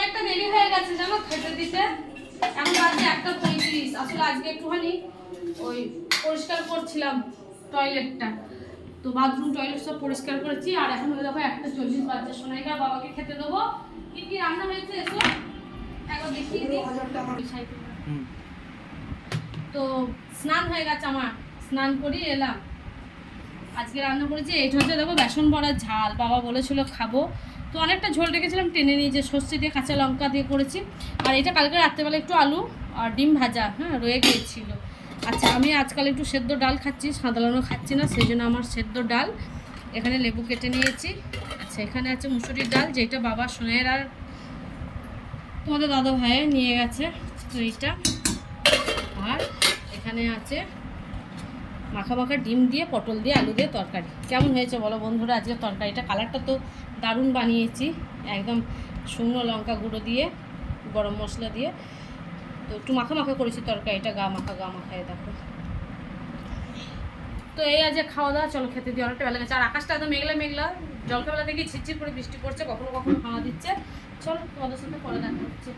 অনেকটা দেরি হয়ে গেছে জানো খেতে দিতে। এখন বাজে 1:35। আসলে আজকে একটুখানি ওই পরিষ্কার করছিলাম টয়লেটটা, তো বাথরুম টয়লেট সব পরিষ্কার করেছি। আর এখন ওই দেখো 1:40 বাজে, সোনাইকা বাবাকে খেতে দেবো। কি কি রান্না হয়েছে এসো একবার দেখিয়ে দিই। তো স্নান হয়ে গেছে আমার, স্নান করি এলাম। আজকে রান্না করেছি এইটা হচ্ছে দেখো বেসন বড়া ঝাল, বাবা বলেছিল খাবো, তো অনেকটা ঝোল রেখেছিলাম টেনে নিয়ে, যে সর্ষে দিয়ে কাঁচা লঙ্কা দিয়ে করেছি। আর এটা কালকে রাত্রেবেলা একটু আলু আর ডিম ভাজা হ্যাঁ রয়ে গিয়েছিল। আচ্ছা আমি আজকাল একটু সেদ্ধ ডাল খাচ্ছি, সাধারণ খাচ্ছি না, সেই জন্য আমার সেদ্ধ ডাল। এখানে লেবু কেটে নিয়েছি। আচ্ছা এখানে আছে মুসুরির ডাল, যেটা বাবা সোনের আর তোমাদের দাদা ভাইয়ে নিয়ে গেছে, তো এইটা। আর এখানে আছে মাখা মাখা ডিম দিয়ে পটল দিয়ে আলু দিয়ে তরকারি। কেমন হয়েছে বলো বন্ধুরা আজকে তরকারিটা? কালারটা তো দারুণ বানিয়েছি, একদম শুকনো লঙ্কা গুঁড়ো দিয়ে গরম মশলা দিয়ে, তো একটু মাখা মাখা করেছি তরকারিটা, গা মাখা দেখো। তো এই আজ খাওয়া দাওয়া, চলো খেতে দিয়ে, অনেকটা বেলা গেছে। আর আকাশটা একদম মেঘলা মেঘলা, জলখাবেলা থেকে ঝিরঝির করে বৃষ্টি পড়ছে, কখনো কখনো হাওয়া দিচ্ছে। চলো তোমাদের সাথে পরে দেখা হচ্ছে।